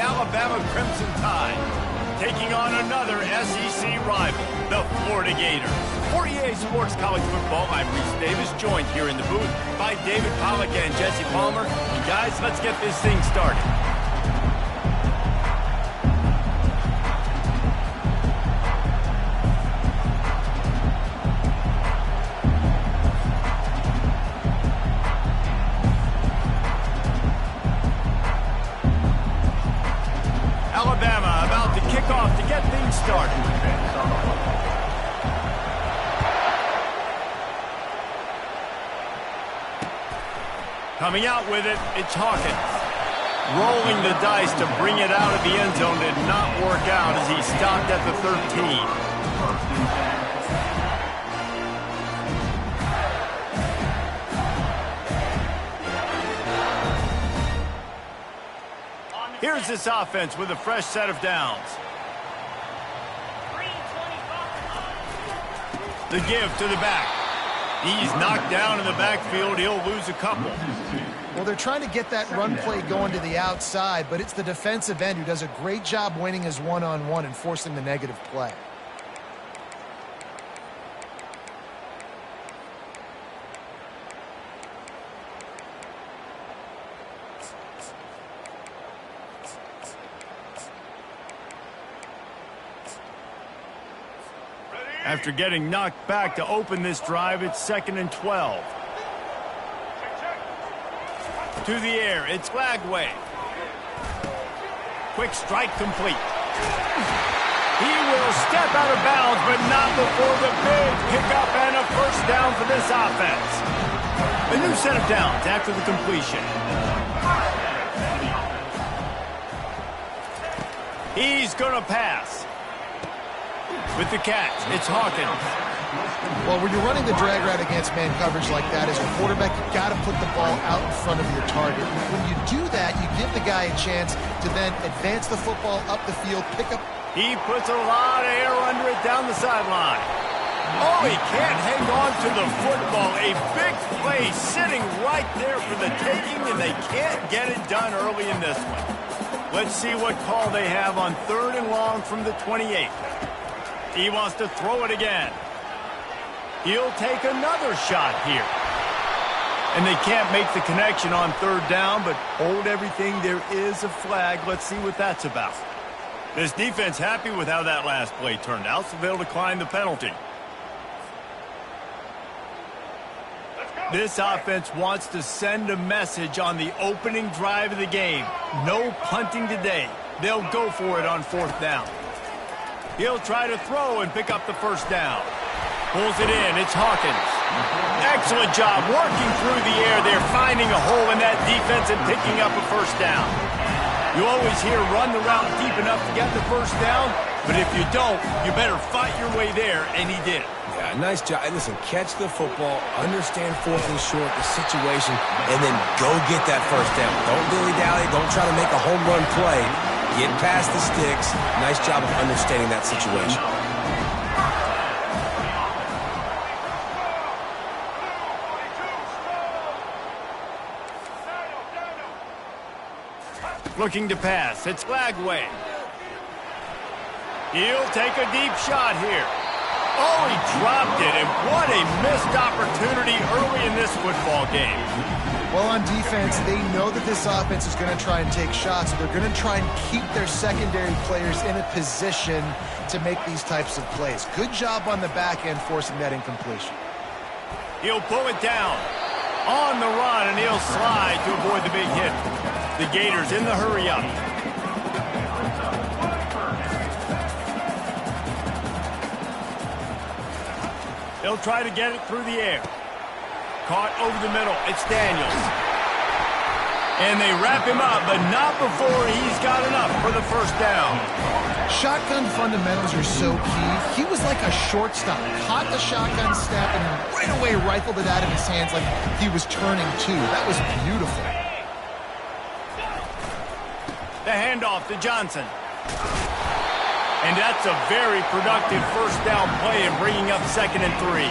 Alabama Crimson Tide, taking on another SEC rival, the Florida Gators. For EA Sports College Football, I'm Reese Davis, joined here in the booth by David Pollack and Jesse Palmer. And guys, let's get this thing started. Alabama about to kick off to get things started. Coming out with it, it's Hawkins. Rolling the dice to bring it out of the end zone did not work out as he stopped at the 13. Here's this offense with a fresh set of downs. The give to the back. He's knocked down in the backfield. He'll lose a couple. Well, they're trying to get that run play going to the outside, but it's the defensive end who does a great job winning his one-on-one and forcing the negative play. After getting knocked back to open this drive, it's 2nd and 12. To the air, it's Lagway. Quick strike complete. He will step out of bounds, but not before the big pickup and a first down for this offense. A new set of downs after the completion. He's going to pass. With the catch, it's Hawkins. Well, when you're running the drag route against man coverage like that, as a quarterback, you've got to put the ball out in front of your target. When you do that, you give the guy a chance to then advance the football up the field, pick up. He puts a lot of air under it down the sideline. Oh, he can't hang on to the football. A big play sitting right there for the taking, and they can't get it done early in this one. Let's see what call they have on 3rd and long from the 28. He wants to throw it again. He'll take another shot here. And they can't make the connection on 3rd down, but hold everything. There is a flag. Let's see what that's about. This defense happy with how that last play turned out, so they'll decline the penalty. This offense wants to send a message on the opening drive of the game. No punting today. They'll go for it on 4th down. He'll try to throw and pick up the first down. Pulls it in. It's Hawkins. Excellent job working through the air there, finding a hole in that defense and picking up a first down. You always hear run the route deep enough to get the first down, but if you don't, you better fight your way there, and he did. Yeah, nice job. Listen, catch the football, understand 4th and short, the situation, and then go get that first down. Don't dilly-dally. Don't try to make a home run play. Get past the sticks. Nice job of understanding that situation. Looking to pass. It's Lagway. He'll take a deep shot here. Oh, he dropped it, and what a missed opportunity early in this football game. Well, on defense, they know that this offense is going to try and take shots. They're going to try and keep their secondary players in a position to make these types of plays. Good job on the back end forcing that incompletion. He'll pull it down on the run, and he'll slide to avoid the big hit. The Gators in the hurry up. They'll try to get it through the air. Caught over the middle. It's Daniels. And they wrap him up, but not before he's got enough for the first down. Shotgun fundamentals are so key. He was like a shortstop. Caught the shotgun snap and right away rifled it out of his hands like he was turning two. That was beautiful. The handoff to Johnson. And that's a very productive first down play in bringing up 2nd and 3.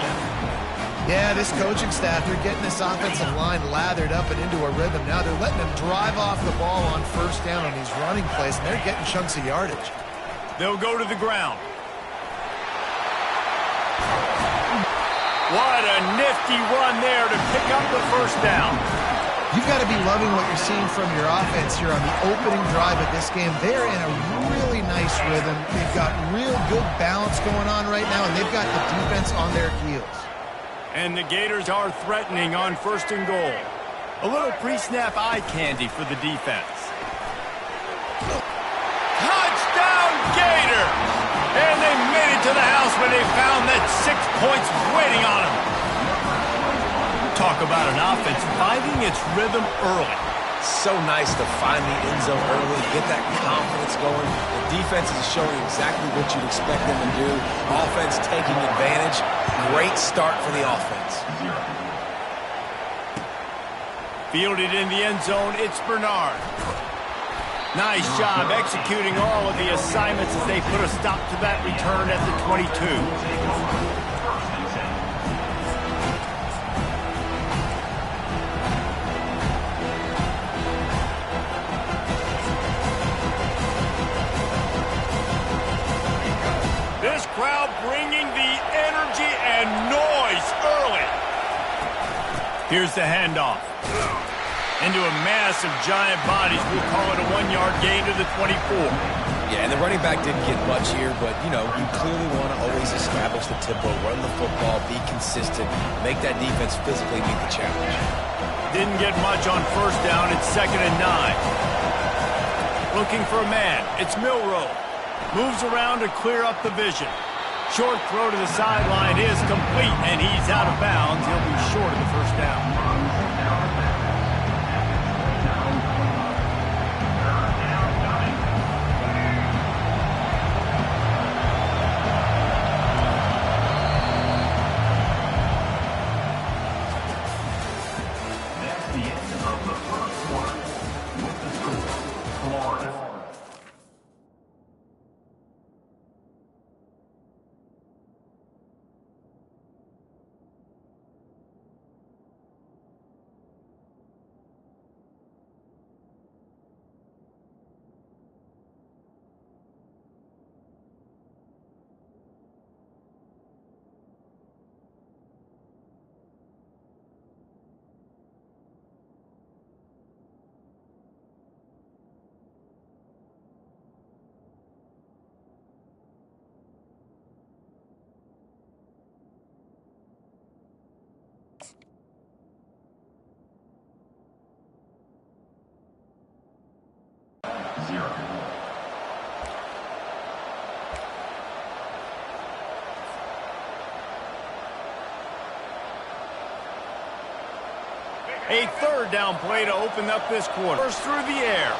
Yeah, this coaching staff, they're getting this offensive line lathered up and into a rhythm. Now they're letting them drive off the ball on first down on these running plays, and they're getting chunks of yardage. They'll go to the ground. What a nifty run there to pick up the first down. You've got to be loving what you're seeing from your offense here on the opening drive of this game. They're in a really nice rhythm. They've got real good balance going on right now, and they've got the defense on their heels. And the Gators are threatening on first and goal. A little pre-snap eye candy for the defense. Touchdown Gators! And they made it to the house when they found that 6 points waiting on them. Talk about an offense finding its rhythm early. So nice to find the end zone early, get that confidence going. The defense is showing exactly what you'd expect them to do. Offense taking advantage. Great start for the offense. Fielded in the end zone, it's Bernard. Nice job executing all of the assignments as they put a stop to that return at the 22. This crowd bringing the energy and noise early. Here's the handoff. Into a mass of giant bodies. We'll call it a 1-yard gain to the 24. Yeah, and the running back didn't get much here, but, you know, you clearly want to always establish the tempo, run the football, be consistent, make that defense physically meet the challenge. Didn't get much on first down. It's 2nd and 9. Looking for a man. It's Milroe. Moves around to clear up the vision. Short throw to the sideline is complete, and he's out of bounds. He'll be short of the first down. A third down play to open up this quarter. First through the air.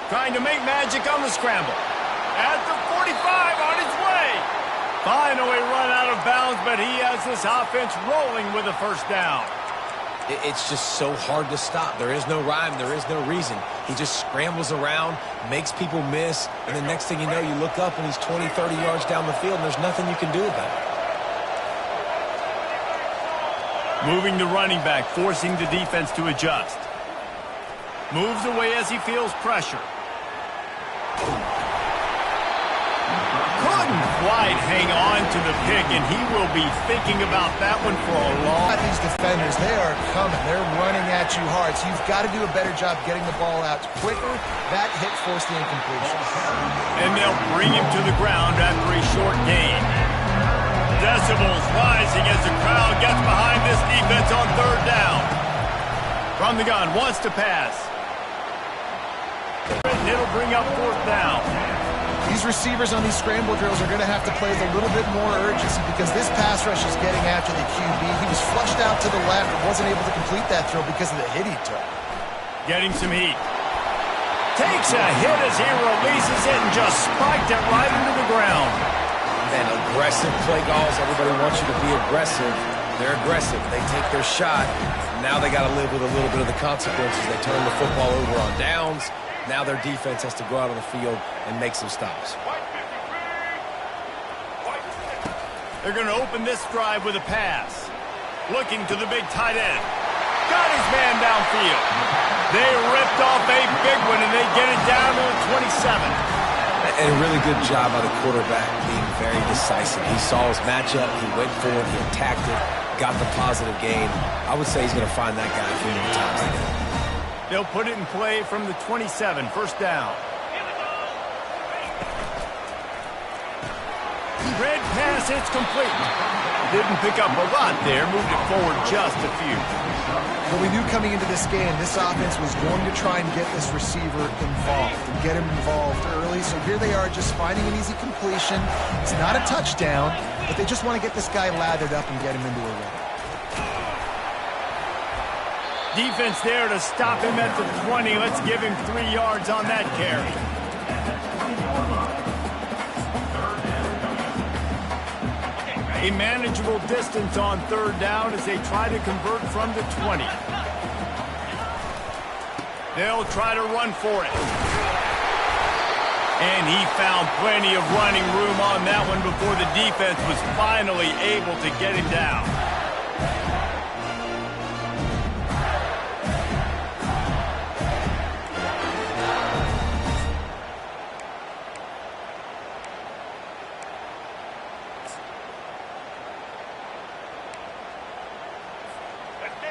Trying to make magic on the scramble. At the 45 on its way. Finally run out of bounds, but he has this offense rolling with a first down. It's just so hard to stop. There is no rhyme. There is no reason. He just scrambles around, makes people miss, and the next thing you know, you look up and he's 20, 30 yards down the field, and there's nothing you can do about it. Moving the running back, forcing the defense to adjust. Moves away as he feels pressure. Couldn't quite hang on to the pick, and he will be thinking about that one for a long time. These defenders, they are coming. They're running at you hard, so you've got to do a better job getting the ball out quicker. That hit forced the incompletion. And they'll bring him to the ground after a short gain. Decibels rising as the crowd gets behind this defense on third down. From the gun, wants to pass. It'll bring up fourth down. These receivers on these scramble drills are going to have to play with a little bit more urgency because this pass rush is getting after the QB. He was flushed out to the left and wasn't able to complete that throw because of the hit he took. Getting some heat. Takes a hit as he releases it and just spiked it right into the ground. And aggressive play calls. Everybody wants you to be aggressive. They're aggressive. They take their shot. Now they got to live with a little bit of the consequences. They turn the football over on downs. Now their defense has to go out on the field and make some stops. They're going to open this drive with a pass. Looking to the big tight end. Got his man downfield. They ripped off a big one, and they get it down to the 27. And a really good job by the quarterback being very decisive. He saw his matchup, he went for it, he attacked it, got the positive gain. I would say he's going to find that guy a few more times today. They'll put it in play from the 27, first down. Red pass, it's complete. Didn't pick up a lot there, moved it forward just a few. Well, we knew coming into this game, this offense was going to try and get this receiver involved and get him involved early. So here they are just finding an easy completion. It's not a touchdown, but they just want to get this guy lathered up and get him into a run. Defense there to stop him at the 20. Let's give him 3 yards on that carry. A manageable distance on third down as they try to convert from the 20. They'll try to run for it. And he found plenty of running room on that one before the defense was finally able to get him down.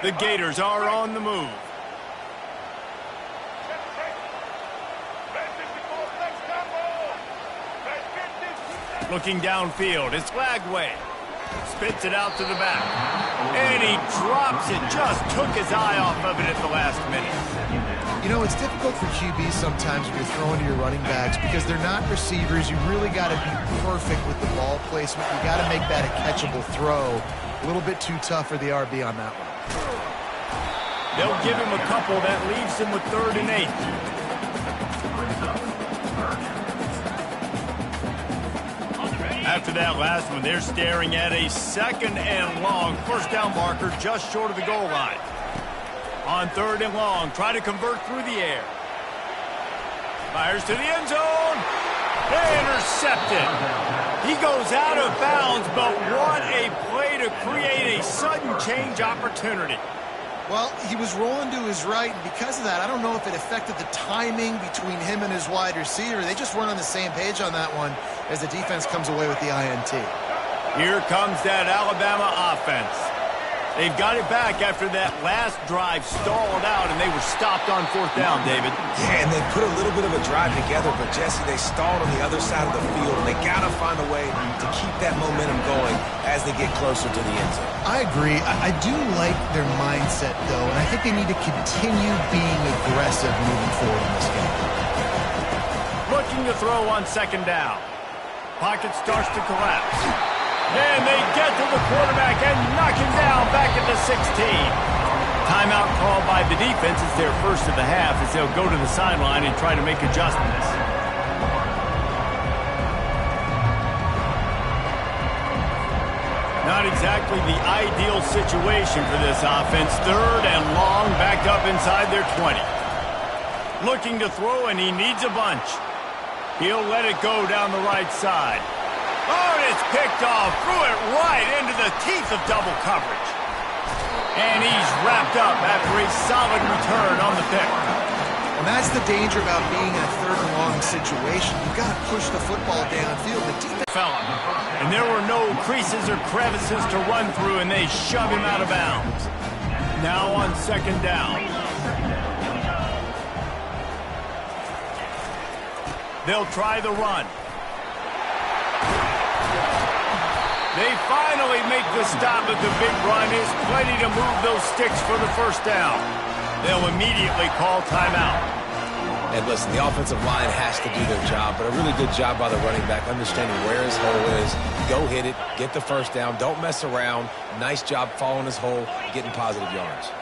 The Gators are on the move. Looking downfield, it's Lagway. Spits it out to the back. And he drops it, just took his eye off of it at the last minute. You know, it's difficult for QBs sometimes when you're throwing to your running backs because they're not receivers. You really got to be perfect with the ball placement. You got to make that a catchable throw. A little bit too tough for the RB on that one. They'll give him a couple. That leaves him with 3rd and 8. After that last one, they're staring at a 2nd and long. First down marker just short of the goal line. On 3rd and long, try to convert through the air. Fires to the end zone. Intercepted. He goes out of bounds, but what a play to create a sudden change opportunity. Well, he was rolling to his right, and because of that, I don't know if it affected the timing between him and his wide receiver. They just weren't on the same page on that one as the defense comes away with the INT. Here comes that Alabama offense. They've got it back after that last drive stalled out, and they were stopped on 4th down, David. Yeah, and they put a little bit of a drive together, but, Jesse, they stalled on the other side of the field, and they got to find a way to keep that momentum going as they get closer to the end zone. I agree. I do like their mindset, though, and I think they need to continue being aggressive moving forward in this game. Looking to throw on 2nd down. Pocket starts to collapse. And they get to the quarterback and knock him down back at the 16. Timeout called by the defense. It's their first of the half as they'll go to the sideline and try to make adjustments. Not exactly the ideal situation for this offense. 3rd and long, backed up inside their 20. Looking to throw, and he needs a bunch. He'll let it go down the right side. Oh, and it's picked off. Threw it right into the teeth of double coverage. And he's wrapped up after a solid return on the pick. And that's the danger about being in a 3rd and long situation. You've got to push the football downfield. The defense fella. And there were no creases or crevices to run through, and they shove him out of bounds. Now on 2nd down. They'll try the run. They finally make the stop at the big run. Is plenty to move those sticks for the 1st down. They'll immediately call timeout. And listen, the offensive line has to do their job, but a really good job by the running back, understanding where his hole is. Go hit it, get the 1st down, don't mess around. Nice job following his hole, getting positive yards.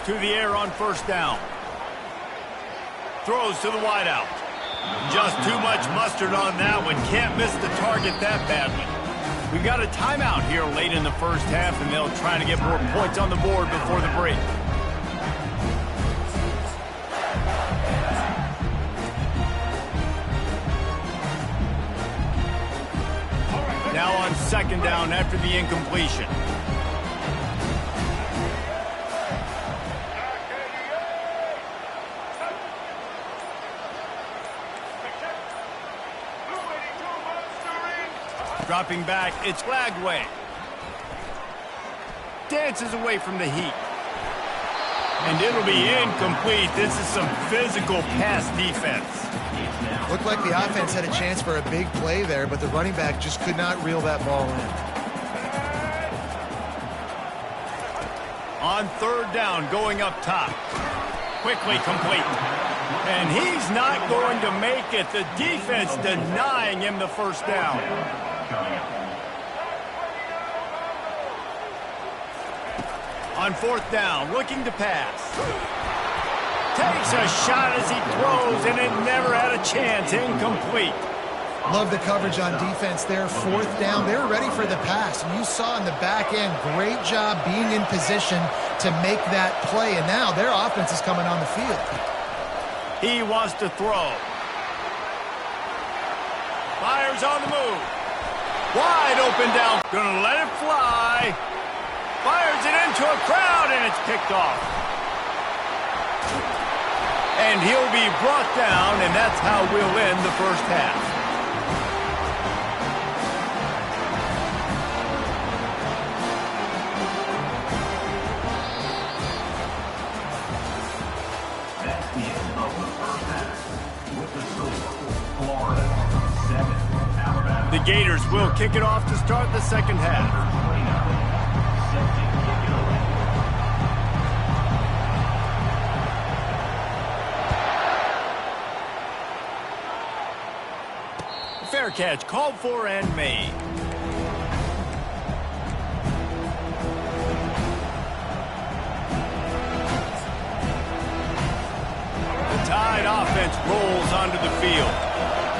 To the air on 1st down. Throws to the wideout. Just too much mustard on that one. Can't miss the target that badly. We've got a timeout here late in the 1st half, and they'll try to get more points on the board before the break. Now on second down after the incompletion. Dropping back, it's Lagway. Dances away from the heat. And it'll be incomplete. This is some physical pass defense. Looked like the offense had a chance for a big play there, but the running back just could not reel that ball in. On third down, going up top. Quickly complete. And he's not going to make it. The defense denying him the first down. On fourth down, looking to pass. Takes a shot as he throws, and it never had a chance. Incomplete. Love the coverage on defense there. Fourth down, they were ready for the pass. And you saw in the back end, great job being in position to make that play. And now their offense is coming on the field. He wants to throw. Fires on the move. Wide open down. Gonna let it fly. Fires it into a crowd, and it's picked off. And he'll be brought down, and that's how we'll end the first half. That's the end of the first half. With the score, Florida 7, Alabama. The Gators will kick it off to start the second half. Fair catch, called for and made. The Tide offense rolls onto the field.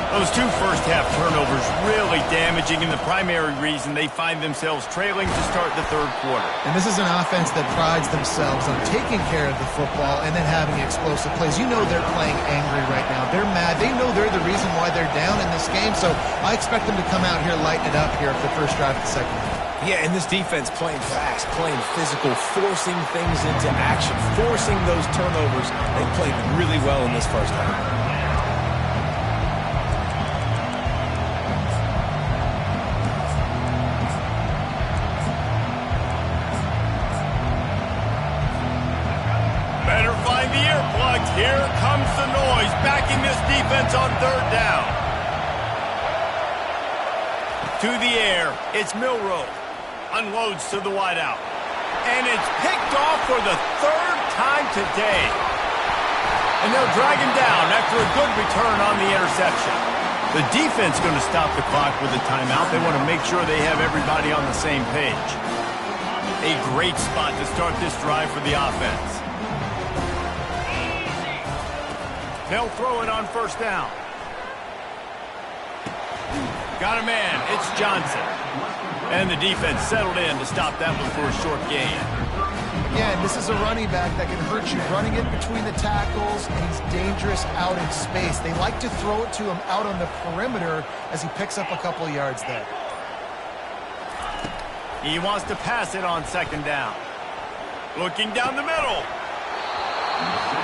Those two first-half turnovers really damaging, and the primary reason they find themselves trailing to start the third quarter. And this is an offense that prides themselves on taking care of the football and then having explosive plays. You know they're playing angry right now. They're mad. They know they're the reason why they're down in this game, so I expect them to come out here, lighten it up here for the first drive of the second half. Yeah, and this defense playing fast, playing physical, forcing things into action, forcing those turnovers. They played really well in this first half. Here comes the noise, backing this defense on third down. To the air, it's Milroe. Unloads to the wideout. And it's picked off for the third time today. And they'll drag him down after a good return on the interception. The defense going to stop the clock with a timeout. They want to make sure they have everybody on the same page. A great spot to start this drive for the offense. They'll throw it on first down. Got a man. It's Johnson. And the defense settled in to stop that one for a short gain. Again, this is a running back that can hurt you running it between the tackles, and he's dangerous out in space. They like to throw it to him out on the perimeter as he picks up a couple of yards there. He wants to pass it on second down. Looking down the middle.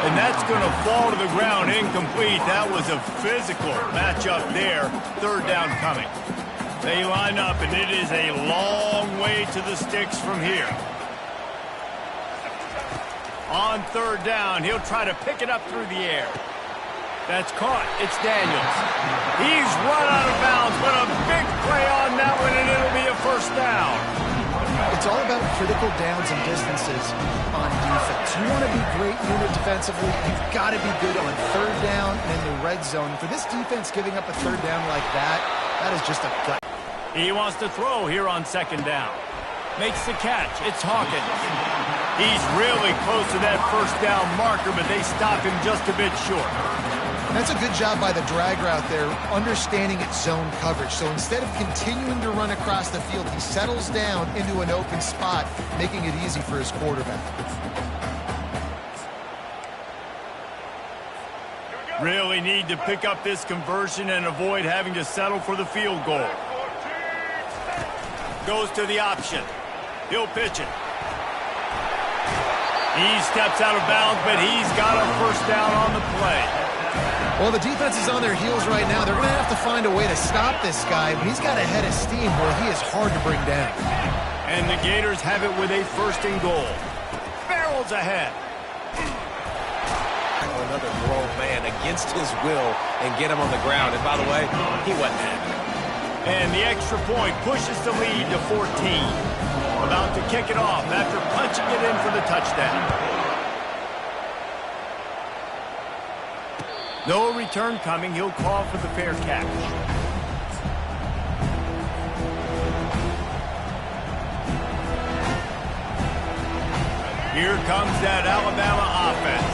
And that's going to fall to the ground incomplete. That was a physical matchup there. Third down coming. They line up, and it is a long way to the sticks from here. On third down, he'll try to pick it up through the air. That's caught. It's Daniels. He's run out of bounds, but a big play on that one, and it'll be a first down. It's all about critical downs and distances on defense. You want to be great unit defensively, you've got to be good on third down and in the red zone. For this defense giving up a third down like that, that is just a gut. He wants to throw here on second down. Makes the catch. It's Hawkins. He's really close to that first down marker, but they stop him just a bit short. That's a good job by the drag route there, understanding its zone coverage. So instead of continuing to run across the field, he settles down into an open spot, making it easy for his quarterback. Really need to pick up this conversion and avoid having to settle for the field goal. Goes to the option. He'll pitch it. He steps out of bounds, but he's got a first down on the play. Well, the defense is on their heels right now. They're going to have to find a way to stop this guy. But he's got a head of steam where he is hard to bring down. And the Gators have it with a first and goal. Barrels ahead. Another grown man against his will and get him on the ground. And by the way, he wasn't happy. And the extra point pushes the lead to 14. About to kick it off after punching it in for the touchdown. No return coming. He'll call for the fair catch. Here comes that Alabama offense.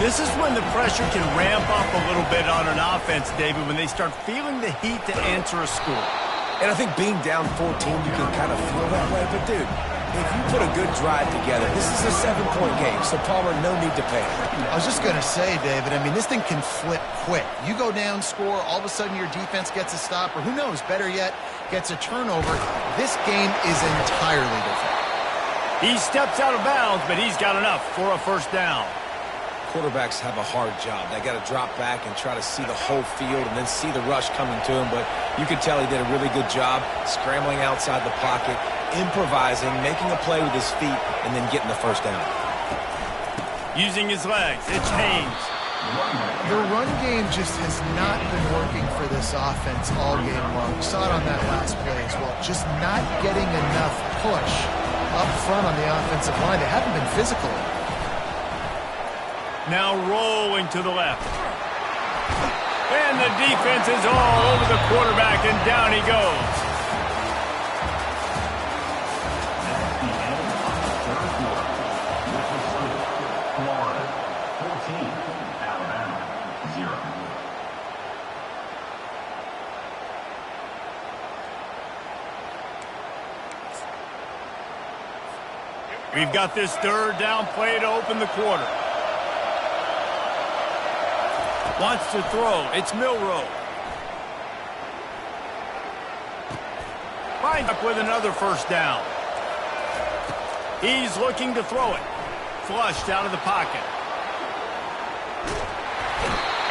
This is when the pressure can ramp up a little bit on an offense, David, when they start feeling the heat to answer a score. And I think being down 14, you can kind of feel that way. But, dude, if you put a good drive together, this is a 7-point game. So, Palmer, no need to panic. I was just going to say, David, I mean, this thing can flip quick. You go down, score, all of a sudden your defense gets a stop, or who knows, better yet, gets a turnover. This game is entirely different. He steps out of bounds, but he's got enough for a first down. Quarterbacks have a hard job. They got to drop back and try to see the whole field and then see the rush coming to him. But you could tell he did a really good job scrambling outside the pocket, improvising, making a play with his feet, and then getting the first down. Using his legs, it's Haynes. The run game just has not been working for this offense all game long. We saw it on that last play as well. Just not getting enough push up front on the offensive line. They haven't been physical. Now rolling to the left. And the defense is all over the quarterback, and down he goes. That's the end of the third quarter. With the score, Florida 14, Alabama 0. We've got this third down play to open the quarter. Wants to throw. It's Milroe. Finds up with another first down. He's looking to throw it. Flushed out of the pocket.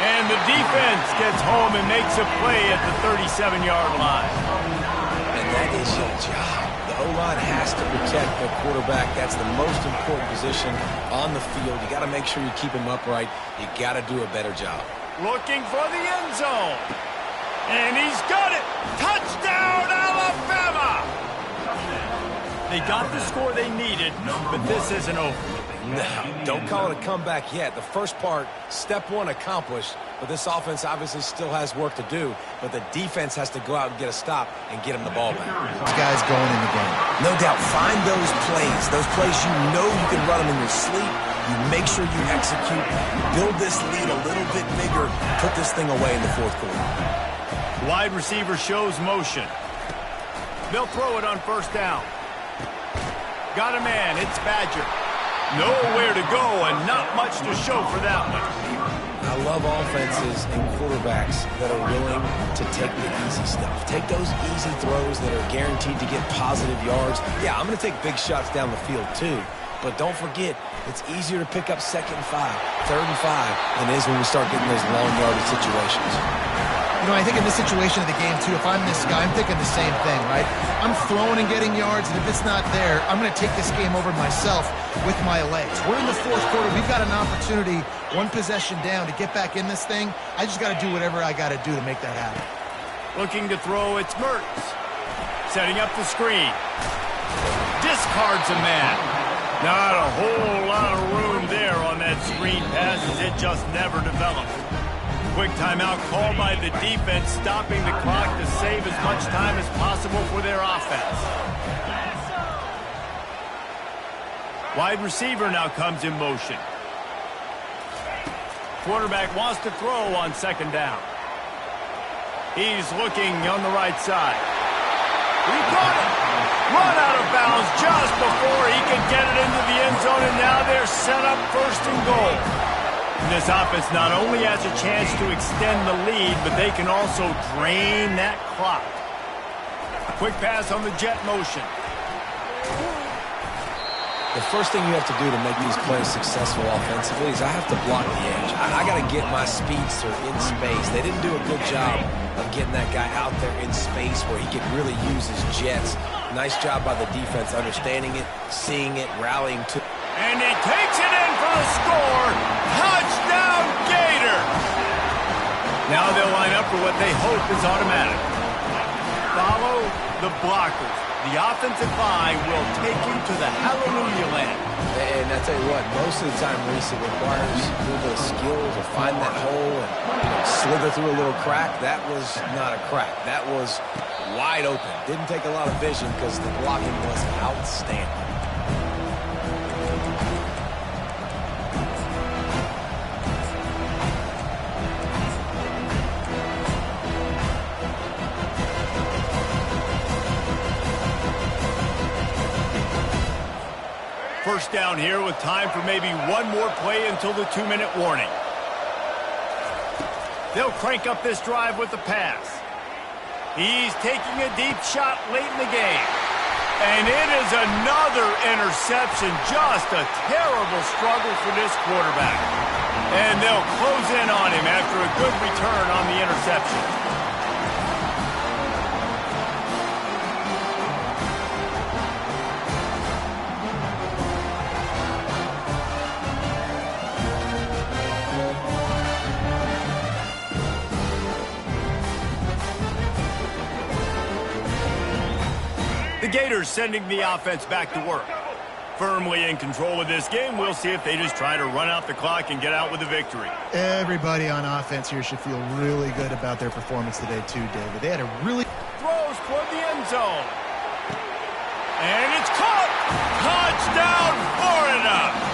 And the defense gets home and makes a play at the 37-yard line. And that is your job. The O-line has to protect the quarterback. That's the most important position on the field. You got to make sure you keep him upright. You got to do a better job. Looking for the end zone. And he's got it. Touchdown, Alabama! They got the score they needed, but this isn't over. No, don't call it a comeback yet. The first part, step one accomplished, but this offense obviously still has work to do, but the defense has to go out and get a stop and get him the ball back. This guy's going in the game. No doubt, find those plays you know you can run them in your sleep. You make sure you execute, build this lead a little bit bigger, put this thing away in the fourth quarter. Wide receiver shows motion. They'll throw it on first down. Got a man, it's Badger. Nowhere to go and not much to show for that one. I love offenses and quarterbacks that are willing to take the easy stuff. Take those easy throws that are guaranteed to get positive yards. Yeah, I'm going to take big shots down the field too. But don't forget, it's easier to pick up 2nd and 5, 3rd and 5 than it is when we start getting those long yardage situations. You know, I think in this situation of the game, too, if I'm this guy, I'm thinking the same thing, right? I'm throwing and getting yards, and if it's not there, I'm going to take this game over myself with my legs. We're in the fourth quarter. We've got an opportunity, one possession down, to get back in this thing. I just got to do whatever I got to do to make that happen. Looking to throw, it's Mertz. Setting up the screen. Discards a man. Not a whole lot of room there on that screen pass, as it just never developed. Quick timeout called by the defense, stopping the clock to save as much time as possible for their offense. Wide receiver now comes in motion. Quarterback wants to throw on 2nd down. He's looking on the right side. He got it! Run out of bounds just before he could get it into the end zone, and now they're set up 1st and goal. This offense not only has a chance to extend the lead, but they can also drain that clock. Quick pass on the jet motion. The first thing you have to do to make these plays successful offensively is I have to block the edge. I got to get my speedster in space. They didn't do a good job of getting that guy out there in space where he could really use his jets. Nice job by the defense understanding it, seeing it, rallying to. And he takes it in for the score. Touchdown, Gators! Now they'll line up for what they hope is automatic. Follow the blockers. The offensive line will take you to the hallelujah land. And I tell you what, most of the time, Reese, it requires a little bit of skill to find that hole and slither through a little crack. That was not a crack. That was wide open. Didn't take a lot of vision because the blocking was outstanding. First down here with time for maybe one more play until the 2-minute warning. They'll crank up this drive with the pass. He's taking a deep shot late in the game. And it is another interception. Just a terrible struggle for this quarterback. And they'll close in on him after a good return on the interception. The Gators sending the offense back to work. Firmly in control of this game. We'll see if they just try to run out the clock and get out with a victory. Everybody on offense here should feel really good about their performance today too, David. They had a really... Throws toward the end zone. And it's caught! Touchdown, Florida!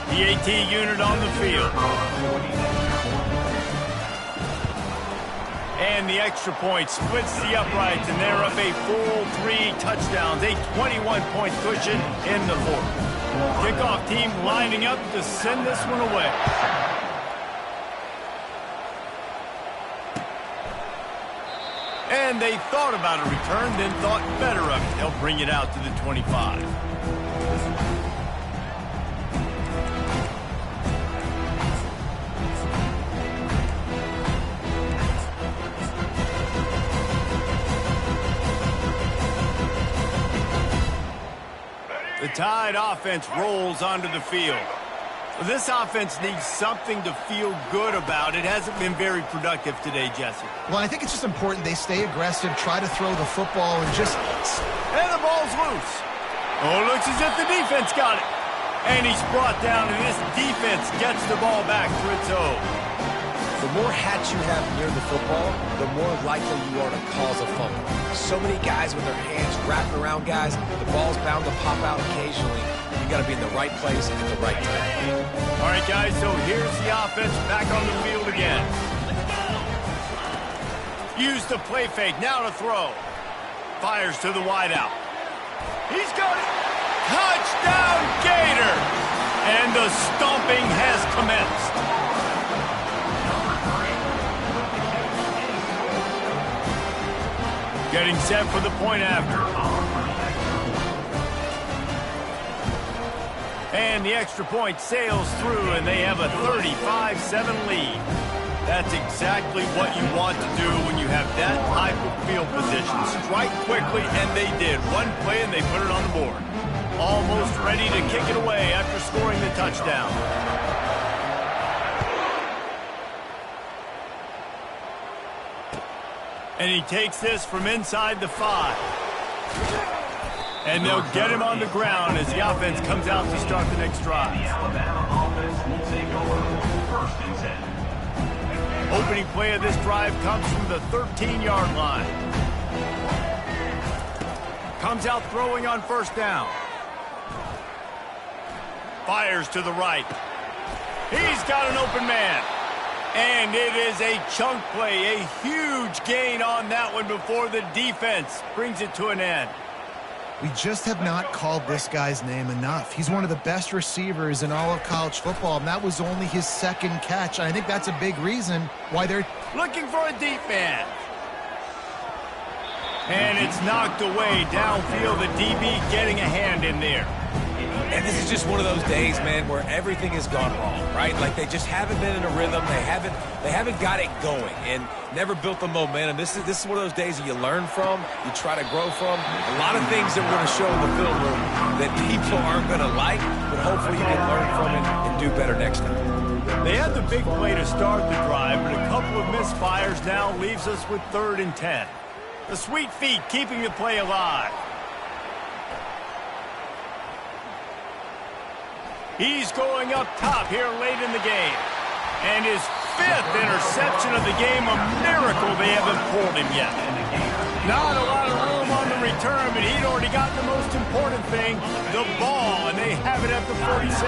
The AT unit on the field. And the extra point splits the uprights, and they're up a full 3 touchdowns, a 21-point cushion in the fourth. Kickoff team lining up to send this one away. And they thought about a return, then thought better of it. They'll bring it out to the 25. The Tide offense rolls onto the field. This offense needs something to feel good about. It hasn't been very productive today, Jesse. Well, I think it's just important they stay aggressive, try to throw the football, and just... And the ball's loose. Oh, it looks as if the defense got it. And he's brought down, and this defense gets the ball back to its own. The more hats you have near the football, the more likely you are to cause a fumble. So many guys with their hands wrapping around guys, the ball's bound to pop out occasionally. You got to be in the right place at the right time. All right, guys, so here's the offense back on the field again. Use the play fake, now to throw. Fires to the wideout. He's got it. Touchdown, Gator! And the stomping has commenced. Getting set for the point after. And the extra point sails through, and they have a 35-7 lead. That's exactly what you want to do when you have that type of field position. Strike quickly, and they did. One play, and they put it on the board. Almost ready to kick it away after scoring the touchdown. And he takes this from inside the 5. And they'll get him on the ground as the offense comes out to start the next drive. The Alabama offense will take over 1st and 10. Opening play of this drive comes from the 13-yard line. Comes out throwing on 1st down. Fires to the right. He's got an open man. And it is a chunk play, a huge gain on that one before the defense brings it to an end. We just have not called this guy's name enough. He's one of the best receivers in all of college football, and that was only his second catch. I think that's a big reason why they're looking for a deep man. And it's knocked away downfield. The DB getting a hand in there. And this is just one of those days, man, where everything has gone wrong, right? Like they just haven't been in a rhythm. They haven't got it going and never built the momentum. This is one of those days that you learn from, you try to grow from. A lot of things that we're going to show in the film room that people aren't going to like, but hopefully you can learn from it and do better next time. They had the big play to start the drive, but a couple of misfires now leaves us with 3rd and 10. The sweet feet keeping the play alive. He's going up top here late in the game. And his 5th interception of the game, a miracle they haven't pulled him yet. Not a lot of room on the return, but he'd already got the most important thing, the ball, and they have it at the 46.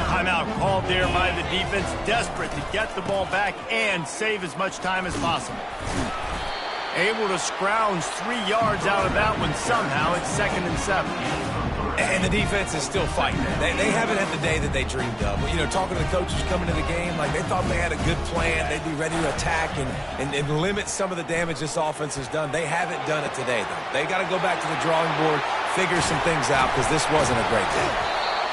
Timeout called there by the defense, desperate to get the ball back and save as much time as possible. Able to scrounge 3 yards out of that one somehow. It's 2nd and 7. And the defense is still fighting. They haven't had the day that they dreamed of. But, you know, talking to the coaches coming to the game, like they thought they had a good plan. They'd be ready to attack and limit some of the damage this offense has done. They haven't done it today, though. They got to go back to the drawing board, figure some things out, because this wasn't a great day.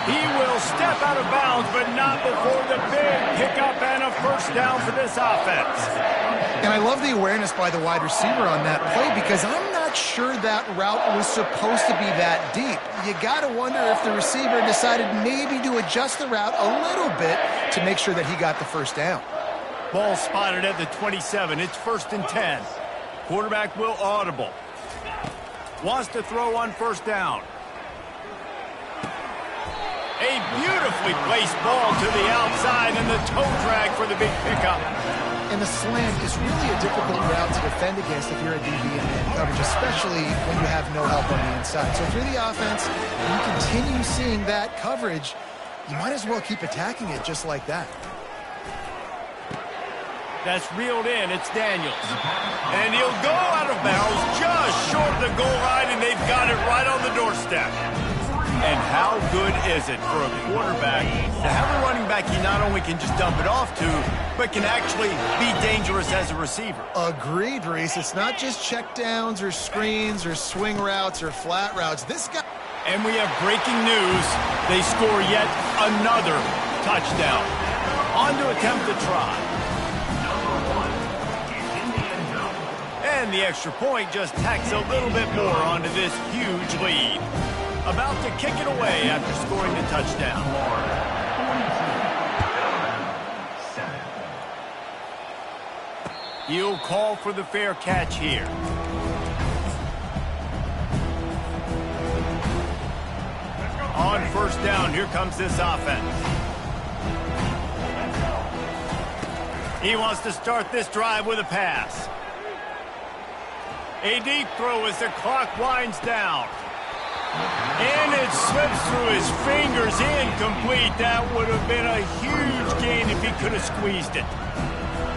He will step out of bounds, but not before the big pickup and a 1st down for this offense. And I love the awareness by the wide receiver on that play because I'm not sure that route was supposed to be that deep. You got to wonder if the receiver decided maybe to adjust the route a little bit to make sure that he got the 1st down. Ball spotted at the 27. It's 1st and 10. Quarterback will audible. Wants to throw on 1st down. A beautifully placed ball to the outside and the toe drag for the big pickup. And the slant is really a difficult route to defend against if you're a DB in man coverage, especially when you have no help on the inside. So if you're the offense and you continue seeing that coverage, you might as well keep attacking it just like that. That's reeled in. It's Daniels. And he'll go out of bounds just short of the goal line, and they've got it right on the doorstep. And how good is it for a quarterback to have a running back he not only can just dump it off to, but can actually be dangerous as a receiver? Agreed, Reese. It's not just check downs or screens or swing routes or flat routes. This guy... And we have breaking news. They score yet another touchdown. On to attempt the try. And the extra point just tacks a little bit more onto this huge lead. About to kick it away after scoring the touchdown. He'll call for the fair catch here. On 1st down, here comes this offense. He wants to start this drive with a pass. A deep throw as the clock winds down. And it slips through his fingers, incomplete. That would have been a huge gain if he could have squeezed it.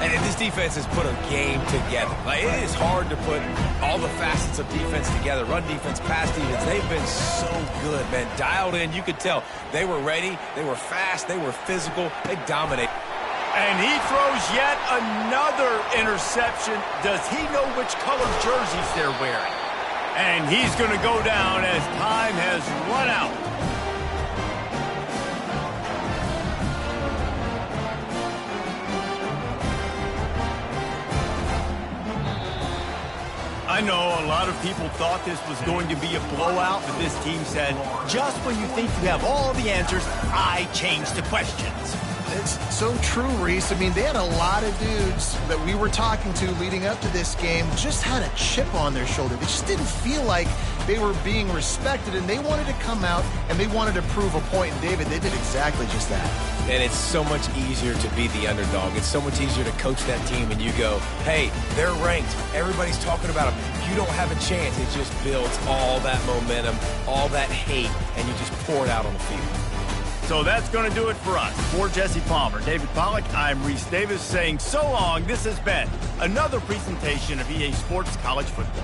And this defense has put a game together. Like, it is hard to put all the facets of defense together. Run defense, pass defense. They've been so good, man. Dialed in. You could tell they were ready. They were fast. They were physical. They dominate. And he throws yet another interception. Does he know which color jerseys they're wearing? And he's going to go down as time has run out. I know a lot of people thought this was going to be a blowout, but this team said, just when you think you have all the answers, I change the questions. It's so true, Reese. I mean, they had a lot of dudes that we were talking to leading up to this game just had a chip on their shoulder. They just didn't feel like they were being respected, and they wanted to come out and they wanted to prove a point. And David, they did exactly just that. And it's so much easier to be the underdog. It's so much easier to coach that team and you go, hey, they're ranked. Everybody's talking about them. You don't have a chance. It just builds all that momentum, all that hate, and you just pour it out on the field. So that's going to do it for us. For Jesse Palmer, David Pollack, I'm Reese Davis saying so long. This has been another presentation of EA Sports College Football.